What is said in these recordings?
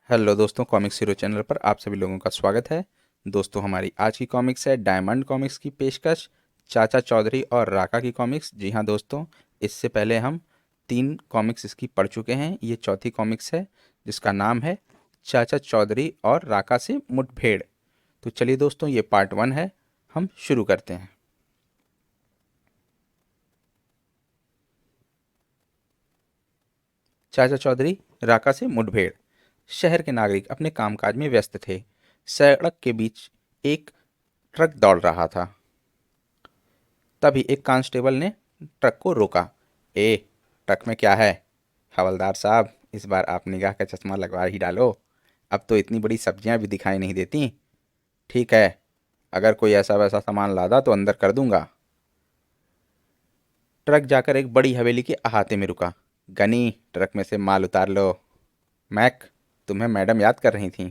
Hello दोस्तों, comics hero channel पर आप सभी लोगों का स्वागत है। दोस्तों, हमारी आज की कॉमिक्स है डायमंड कॉमिक्स की पेशकश चाचा चौधरी और राका की कॉमिक्स। जी हाँ दोस्तों, इससे पहले हम 3 कॉमिक्स इसकी पढ़ चुके हैं। ये चौथी कॉमिक्स है जिसका नाम है चाचा चौधरी और राका से मुठभेड़। तो चलिए दोस्तों, ये पार्ट 1 है, हम शुरू करते हैं। चाचा चौधरी राका से मुठभेड़। शहर के नागरिक अपने कामकाज में व्यस्त थे। सड़क के बीच एक ट्रक दौड़ रहा था। तभी एक कांस्टेबल ने ट्रक को रोका। ए, ट्रक में क्या है? हवलदार साहब, इस बार आप निगाह का चश्मा लगवा ही डालो। अब तो इतनी बड़ी सब्जियां भी दिखाई नहीं देती। ठीक है, अगर कोई ऐसा वैसा सामान लादा तो अंदर कर दूंगा। ट्रक जाकर एक बड़ी हवेली के अहाते में रुका। गनी, ट्रक में से माल उतार लो। मैक, तुम्हें मैडम याद कर रही थी।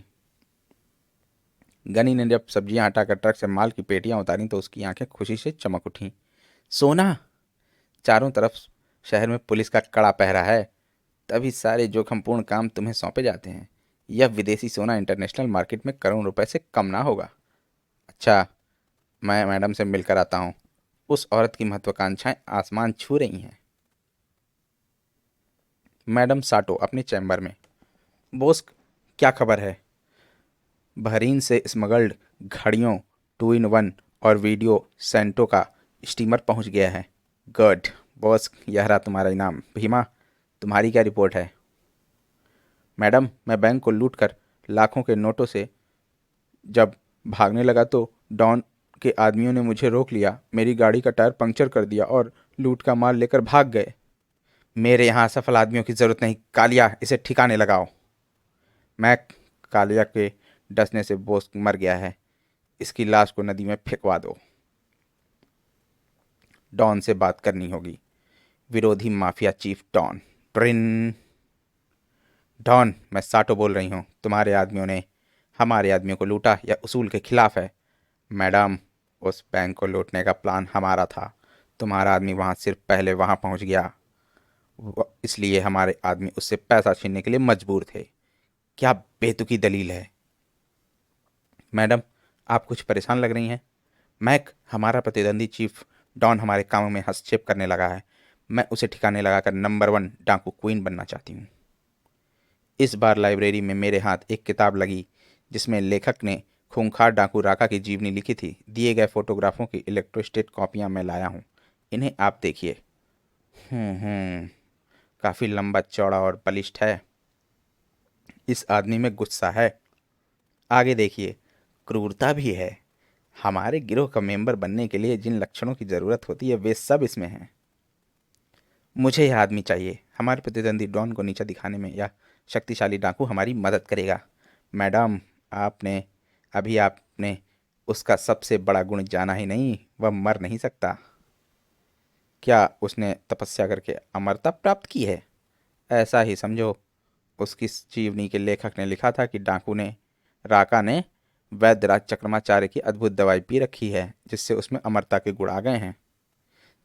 गनी ने जब सब्जियां हटाकर ट्रक से माल की पेटियां उतारी तो उसकी आंखें खुशी से चमक उठीं। सोना! चारों तरफ शहर में पुलिस का कड़ा पहरा है, तभी सारे जोखिमपूर्ण काम तुम्हें सौंपे जाते हैं। यह विदेशी सोना इंटरनेशनल मार्केट में करोड़ रुपए से कम ना होगा। अच्छा, मैं मैडम से मिलकर आता हूँ। उस औरत की महत्वाकांक्षाएं आसमान छू रही हैं। मैडम साटो अपने चैम्बर में। बोस, क्या खबर है? बहरीन से स्मगल्ड घड़ियों 2 in 1 और वीडियो सेंटो का स्टीमर पहुंच गया है। गुड बॉस, यह रहा तुम्हारा इनाम। भीमा, तुम्हारी क्या रिपोर्ट है? मैडम, मैं बैंक को लूट कर लाखों के नोटों से जब भागने लगा तो डॉन के आदमियों ने मुझे रोक लिया, मेरी गाड़ी का टायर पंक्चर कर दिया और लूट का माल लेकर भाग गए। मेरे यहाँ सफल आदमियों की ज़रूरत नहीं। कालिया, इसे ठिकाने लगाओ। मैं कालिया के डसने से बोस मर गया है। इसकी लाश को नदी में फेंकवा दो। डॉन से बात करनी होगी। विरोधी माफिया चीफ डॉन। ट्रिन। डॉन, मैं साटो बोल रही हूँ। तुम्हारे आदमियों ने हमारे आदमियों को लूटा, यह उसूल के खिलाफ है। मैडम, उस बैंक को लूटने का प्लान हमारा था। तुम्हारा आदमी वहां सिर्फ पहले वहां पहुंच गया, इसलिए हमारे आदमी उससे पैसा छीनने के लिए मजबूर थे। क्या बेतुकी दलील है? मैडम, आप कुछ परेशान लग रही हैं। मैक, हमारा प्रतिद्वंदी चीफ डॉन हमारे कामों में हस्तक्षेप करने लगा है। मैं उसे ठिकाने लगाकर नंबर 1 डाकू क्वीन बनना चाहती हूँ। इस बार लाइब्रेरी में मेरे हाथ एक किताब लगी जिसमें लेखक ने खूंखार डाकू राका की जीवनी लिखी थी। दिए गए फोटोग्राफों की इलेक्ट्रोस्टेट कॉपियां मैं लाया हूँ। इन्हें आप देखिए। हम्म, काफ़ी लंबा चौड़ा और बलिष्ठ है। इस आदमी में गुस्सा है। आगे देखिए, क्रूरता भी है। हमारे गिरोह का मेंबर बनने के लिए जिन लक्षणों की ज़रूरत होती है वे सब इसमें हैं। मुझे यह आदमी चाहिए। हमारे प्रतिद्वंदी डॉन को नीचा दिखाने में यह शक्तिशाली डाकू हमारी मदद करेगा। मैडम, आपने उसका सबसे बड़ा गुण जाना ही नहीं। वह मर नहीं सकता। क्या उसने तपस्या करके अमरता प्राप्त की है? ऐसा ही समझो। उसकी जीवनी के लेखक ने लिखा था कि डाकू ने राका ने वैद्यराज चक्रमाचार्य की अद्भुत दवाई पी रखी है जिससे उसमें अमरता के गुण आ गए हैं।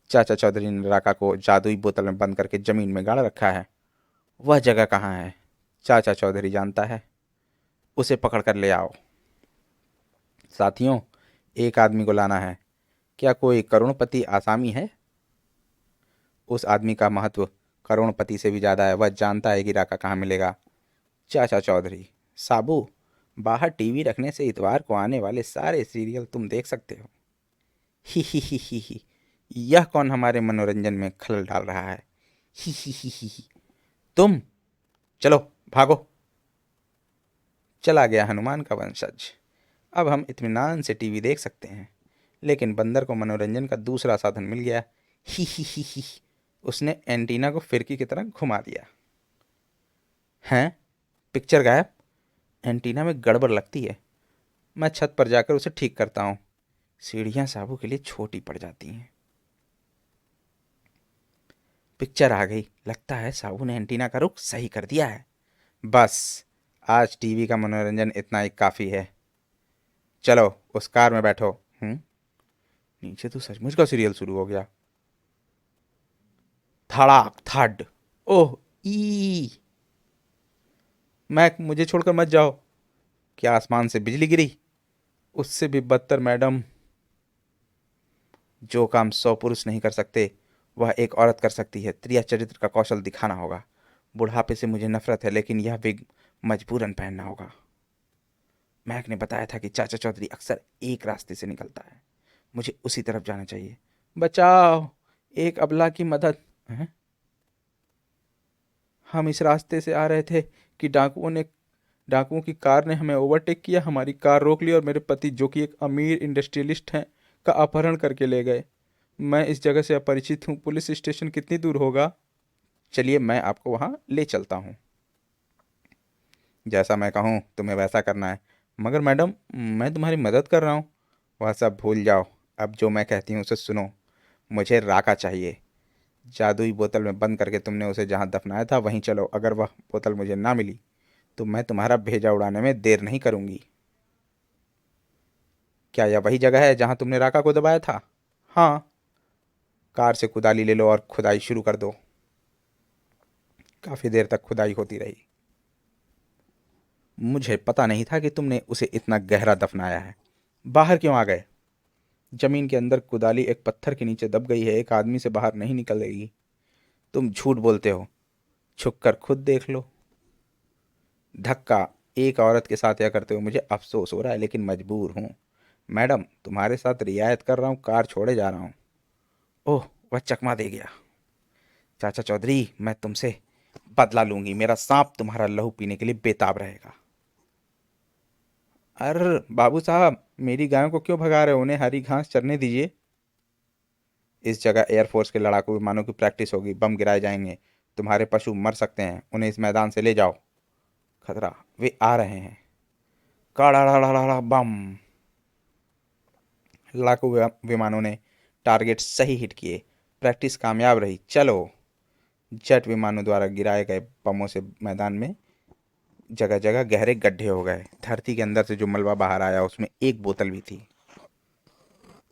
चाचा चौधरी ने राका को जादुई बोतल में बंद करके जमीन में गाड़ रखा है। वह जगह कहाँ है? चाचा चौधरी जानता है। उसे पकड़ कर ले आओ। साथियों, एक आदमी को लाना है। क्या कोई करोड़पति आसामी है? उस आदमी का महत्व करोड़पति से भी ज़्यादा है। वह जानता है कि राका कहाँ मिलेगा। चाचा चौधरी। साबू, बाहर टीवी रखने से इतवार को आने वाले सारे सीरियल तुम देख सकते हो। ही। यह कौन हमारे मनोरंजन में खलल डाल रहा है? ही। तुम चलो, भागो। चला गया हनुमान का वंशज। अब हम इत्मीनान से टीवी देख सकते हैं। लेकिन बंदर को मनोरंजन का दूसरा साधन मिल गया। ही। उसने एंटीना को फिरकी की तरह घुमा दिया। हैं? पिक्चर गायब। एंटीना में गड़बड़ लगती है। मैं छत पर जाकर उसे ठीक करता हूँ। सीढ़ियाँ साबू के लिए छोटी पड़ जाती हैं। पिक्चर आ गई। लगता है साबू ने एंटीना का रुख सही कर दिया है। बस, आज टीवी का मनोरंजन इतना ही काफ़ी है। चलो, उस कार में बैठो। हम्म, नीचे तो सचमुच का सीरियल शुरू हो गया। धड़ाक धड़। ओह, ई। मैक, मुझे छोड़कर मत जाओ। क्या आसमान से बिजली गिरी? उससे भी बदतर मैडम। जो काम 100 पुरुष नहीं कर सकते वह एक औरत कर सकती है। त्रिया चरित्र का कौशल दिखाना होगा। बुढ़ापे से मुझे नफरत है, लेकिन यह विग मजबूरन पहनना होगा। महक ने बताया था कि चाचा चौधरी अक्सर एक रास्ते से निकलता है। मुझे उसी तरफ जाना चाहिए। बचाओ, एक अबला की मदद। हैं? हम इस रास्ते से आ रहे थे कि डाकुओं की कार ने हमें ओवरटेक किया, हमारी कार रोक ली और मेरे पति, जो कि एक अमीर इंडस्ट्रियलिस्ट हैं, का अपहरण करके ले गए। मैं इस जगह से अपरिचित हूँ। पुलिस स्टेशन कितनी दूर होगा? चलिए, मैं आपको वहाँ ले चलता हूँ। जैसा मैं कहूँ तुम्हें वैसा करना है। मगर मैडम, मैं तुम्हारी मदद कर रहा हूँ। वह सब भूल जाओ। अब जो मैं कहती हूँ उसे सुनो। मुझे राका चाहिए। जादुई बोतल में बंद करके तुमने उसे जहाँ दफनाया था वहीं चलो। अगर वह बोतल मुझे ना मिली तो मैं तुम्हारा भेजा उड़ाने में देर नहीं करूंगी। क्या यह वही जगह है जहाँ तुमने राका को दबाया था? हाँ। कार से कुदाली ले लो और खुदाई शुरू कर दो। काफी देर तक खुदाई होती रही। मुझे पता नहीं था कि तुमने उसे इतना गहरा दफनाया है। बाहर क्यों आ गए? जमीन के अंदर कुदाली एक पत्थर के नीचे दब गई है, एक आदमी से बाहर नहीं निकलेगी। तुम झूठ बोलते हो। छुप कर खुद देख लो। धक्का। एक औरत के साथ यह करते हुए मुझे अफसोस हो रहा है, लेकिन मजबूर हूँ। मैडम, तुम्हारे साथ रियायत कर रहा हूँ, कार छोड़े जा रहा हूँ। ओह, वह चकमा दे गया। चाचा चौधरी, मैं तुमसे बदला लूंगी। मेरा सांप तुम्हारा लहू पीने के लिए बेताब रहेगा। अरे बाबू साहब, मेरी गायों को क्यों भगा रहे हो? उन्हें हरी घास चरने दीजिए। इस जगह एयरफोर्स के लड़ाकू विमानों की प्रैक्टिस होगी। बम गिराए जाएंगे। तुम्हारे पशु मर सकते हैं। उन्हें इस मैदान से ले जाओ। खतरा। वे आ रहे हैं। काड़ा बम। लड़ाकू विमानों ने टारगेट सही हिट किए। प्रैक्टिस कामयाब रही। चलो। जेट विमानों द्वारा गिराए गए बमों से मैदान में जगह जगह गहरे गड्ढे हो गए। धरती के अंदर से जो मलबा बाहर आया उसमें एक बोतल भी थी।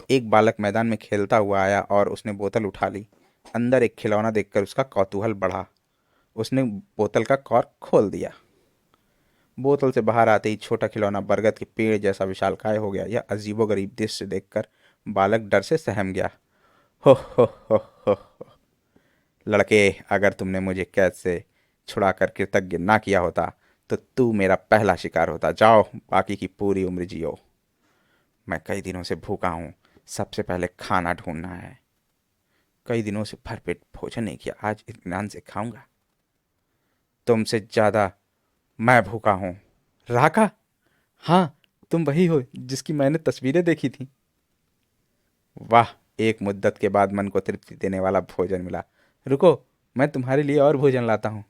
एक बालक मैदान में खेलता हुआ आया और उसने बोतल उठा ली। अंदर एक खिलौना देखकर उसका कौतूहल बढ़ा। उसने बोतल का कॉर्क खोल दिया। बोतल से बाहर आते ही छोटा खिलौना बरगद के पेड़ जैसा विशालकाय हो गया। यह अजीबोगरीब दृश्य देखकर बालक डर से सहम गया। हो हो। लड़के, अगर तुमने मुझे कैद से छुड़ाकर कृतज्ञ ना किया होता तो तू मेरा पहला शिकार होता। जाओ, बाकी की पूरी उम्र जियो। मैं कई दिनों से भूखा हूँ। सबसे पहले खाना ढूंढना है। कई दिनों से भरपेट भोजन नहीं किया। आज इत्मीनान से खाऊंगा। तुमसे ज्यादा मैं भूखा हूँ। राका। हाँ, तुम वही हो जिसकी मैंने तस्वीरें देखी थी। वाह, एक मुद्दत के बाद मन को तृप्ति देने वाला भोजन मिला। रुको, मैं तुम्हारे लिए और भोजन लाता हूँ।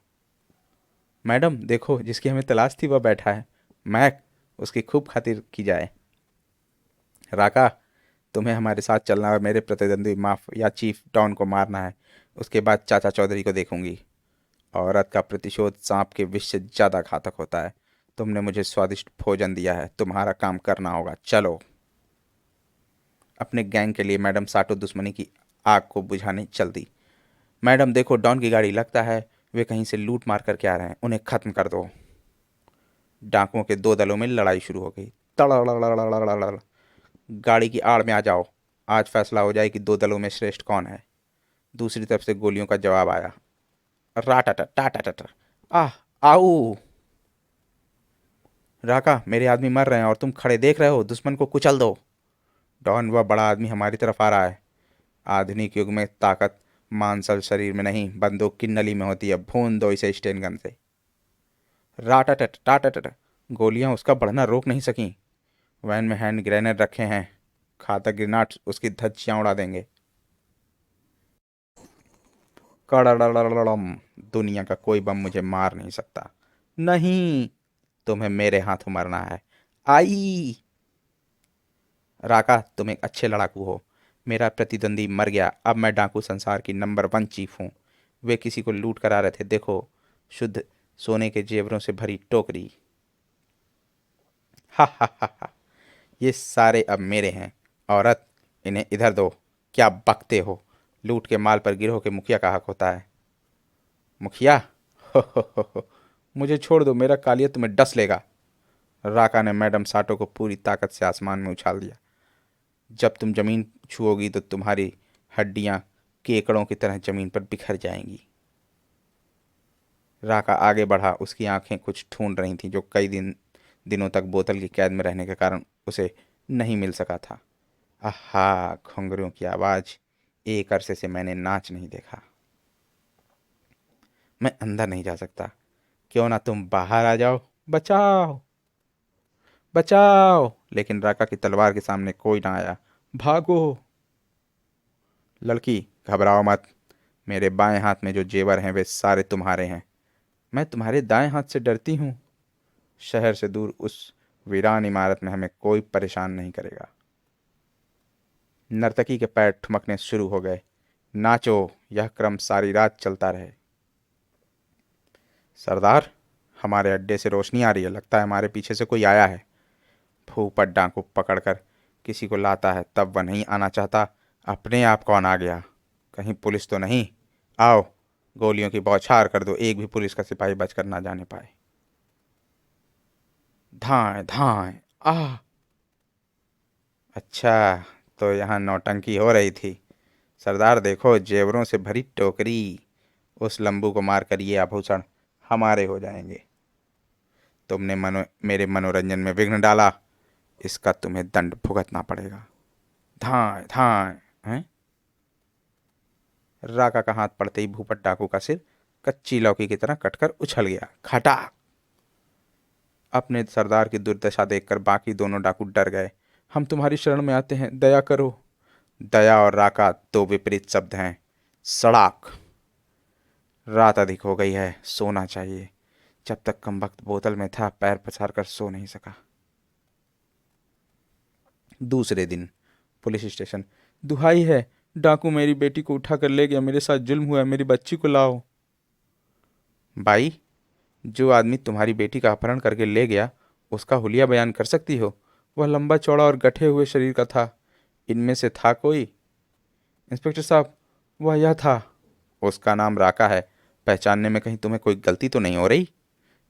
मैडम देखो, जिसकी हमें तलाश थी वह बैठा है। मैक, उसकी खूब खातिर की जाए। राका, तुम्हें हमारे साथ चलना और मेरे प्रतिद्वंदी माफ या चीफ डॉन को मारना है। उसके बाद चाचा चौधरी को देखूंगी। औरत का प्रतिशोध सांप के विष से ज्यादा घातक होता है। तुमने मुझे स्वादिष्ट भोजन दिया है, तुम्हारा काम करना होगा। चलो। अपने गैंग के लिए मैडम साटो दुश्मनी की आग को बुझाने चल दी। मैडम देखो, डॉन की गाड़ी। लगता है वे कहीं से लूट मार करके आ रहे हैं। उन्हें खत्म कर दो। डाकुओं के दो दलों में लड़ाई शुरू हो गई। तड़ड़ड़ड़ड़ड़ड़ड़। गाड़ी की आड़ में आ जाओ। आज फैसला हो जाए कि दो दलों में श्रेष्ठ कौन है। दूसरी तरफ से गोलियों का जवाब आया। राटाटा टाटाटा। आह। आऊ। राका, मेरे आदमी मर रहे हैं और तुम खड़े देख रहे हो। दुश्मन को कुचल दो। डॉन, वह बड़ा आदमी हमारी तरफ आ रहा है। आधुनिक युग में ताकत मांसल शरीर में नहीं, बंदूक की नली में होती है। भून दो इसे स्टेन गन से। राटाटट टाटाटट। गोलियां उसका बढ़ना रोक नहीं सकीं। वैन में हैंड ग्रेनेड रखे हैं। घातक ग्रेनाड उसकी धज्जियां उड़ा देंगे। कड़ड़ड़ड़ड़म। दुनिया का कोई बम मुझे मार नहीं सकता। नहीं, तुम्हें मेरे हाथों मरना है। आई। राका, तुम एक अच्छे लड़ाकू हो। मेरा प्रतिद्वंदी मर गया। अब मैं डाकू संसार की नंबर 1 चीफ हूँ। वे किसी को लूट कर आ रहे थे। देखो, शुद्ध सोने के जेवरों से भरी टोकरी। हा हा हा हा। ये सारे अब मेरे हैं। औरत, इन्हें इधर दो। क्या बकते हो? लूट के माल पर गिरोह के मुखिया का हक होता है। मुखिया? हो हो। मुझे छोड़ दो, मेरा कालिया तुम्हें डस लेगा। राका ने मैडम साटो को पूरी ताकत से आसमान में उछाल दिया। जब तुम जमीन छुओगी तो तुम्हारी हड्डियां केकड़ों की तरह जमीन पर बिखर जाएंगी। राका आगे बढ़ा। उसकी आंखें कुछ ढूंढ रही थीं जो कई दिनों तक बोतल की कैद में रहने के कारण उसे नहीं मिल सका था। आहा, घुंघरूओं की आवाज। एक अरसे से मैंने नाच नहीं देखा। मैं अंदर नहीं जा सकता। क्यों ना तुम बाहर आ जाओ। बचाओ, बचाओ। लेकिन राका की तलवार के सामने कोई ना आया। भागो। लड़की, घबराओ मत। मेरे बाएं हाथ में जो जेवर हैं वे सारे तुम्हारे हैं। मैं तुम्हारे दाएं हाथ से डरती हूँ। शहर से दूर उस वीरान इमारत में हमें कोई परेशान नहीं करेगा। नर्तकी के पैर ठुमकने शुरू हो गए। नाचो, यह क्रम सारी रात चलता रहे। सरदार, हमारे अड्डे से रोशनी आ रही है। लगता है हमारे पीछे से कोई आया है। भूपत डाकू पकड़कर किसी को लाता है तब वह नहीं आना चाहता। अपने आप कौन आ गया? कहीं पुलिस तो नहीं? आओ, गोलियों की बौछार कर दो, एक भी पुलिस का सिपाही बचकर ना जाने पाए। धाएं धाएं। आह। अच्छा, तो यहाँ नौटंकी हो रही थी। सरदार देखो, जेवरों से भरी टोकरी। उस लंबू को मारकर ये आभूषण हमारे हो जाएंगे। तुमने मेरे मनोरंजन में विघ्न डाला। इसका तुम्हें दंड भुगतना पड़ेगा। धाएं धाएं। हैं? राका का हाथ पड़ते ही भूपत डाकू का सिर कच्ची लौकी की तरह कटकर उछल गया। खटाक। अपने सरदार की दुर्दशा देखकर बाकी दोनों डाकू डर गए। हम तुम्हारी शरण में आते हैं, दया करो। दया और राका दो विपरीत शब्द हैं। सड़ाक। रात अधिक हो गई है, सोना चाहिए। जब तक कमबख्त बोतल में था पैर पसार कर सो नहीं सका। दूसरे दिन पुलिस स्टेशन। दुहाई है, डाकू मेरी बेटी को उठा कर ले गया। मेरे साथ जुल्म हुआ है, मेरी बच्ची को लाओ। भाई, जो आदमी तुम्हारी बेटी का अपहरण करके ले गया उसका हुलिया बयान कर सकती हो? वह लंबा चौड़ा और गठे हुए शरीर का था। इनमें से था कोई? इंस्पेक्टर साहब, वह यह था। उसका नाम राका है। पहचानने में कहीं तुम्हें कोई गलती तो नहीं हो रही?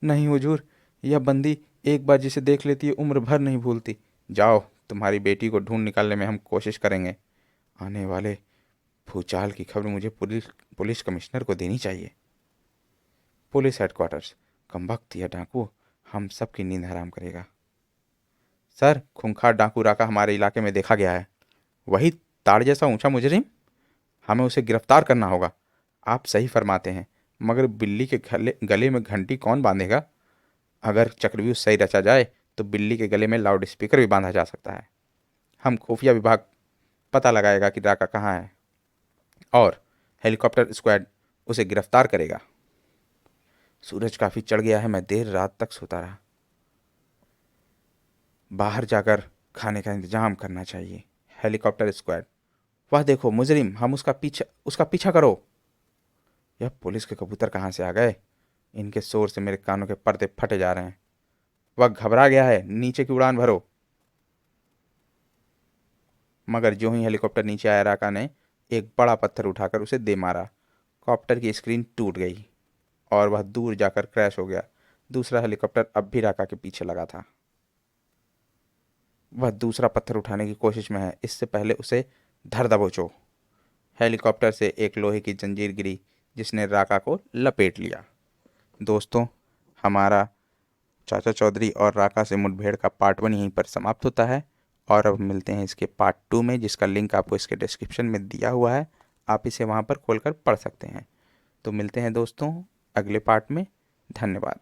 नहीं हुजूर, यह बंदी एक बार जिसे देख लेती है उम्र भर नहीं भूलती। जाओ, तुम्हारी बेटी को ढूंढ निकालने में हम कोशिश करेंगे। आने वाले भूचाल की खबर मुझे पुलिस कमिश्नर को देनी चाहिए। Police headquarters. कमबख्त यह डाकू हम सबकी नींद हराम करेगा। सर, खूंखार डाकू राका हमारे इलाके में देखा गया है। वही ताड़ जैसा ऊंचा मुजरिम? हमें उसे गिरफ्तार करना होगा। आप सही फरमाते हैं, मगर बिल्ली के गले में घंटी कौन बांधेगा? अगर चक्रव्यूह सही रचा जाए तो बिल्ली के गले में लाउड स्पीकर भी बांधा जा सकता है। हम खुफिया विभाग पता लगाएगा कि राका कहाँ है और हेलीकॉप्टर स्क्वाड उसे गिरफ्तार करेगा। सूरज काफी चढ़ गया है, मैं देर रात तक सोता रहा। बाहर जाकर खाने का इंतजाम करना चाहिए। Helicopter squad. वह देखो मुजरिम, हम उसका पीछा करो। यह पुलिस के कबूतर कहाँ से आ गए? इनके शोर से मेरे कानों के पर्दे फटे जा रहे हैं। वह घबरा गया है, नीचे की उड़ान भरो। मगर जो ही हेलीकॉप्टर नीचे आया, राका ने एक बड़ा पत्थर उठाकर उसे दे मारा। कॉप्टर की स्क्रीन टूट गई और वह दूर जाकर क्रैश हो गया। दूसरा हेलीकॉप्टर अब भी राका के पीछे लगा था। वह दूसरा पत्थर उठाने की कोशिश में है, इससे पहले उसे धर दबोचो। हेलीकॉप्टर से एक लोहे की जंजीर गिरी जिसने राका को लपेट लिया। दोस्तों, हमारा चाचा चौधरी और राका से मुठभेड़ का पार्ट 1 यहीं पर समाप्त होता है और अब मिलते हैं इसके पार्ट 2 में, जिसका लिंक आपको इसके डिस्क्रिप्शन में दिया हुआ है। आप इसे वहाँ पर खोलकर पढ़ सकते हैं। तो मिलते हैं दोस्तों अगले पार्ट में। धन्यवाद।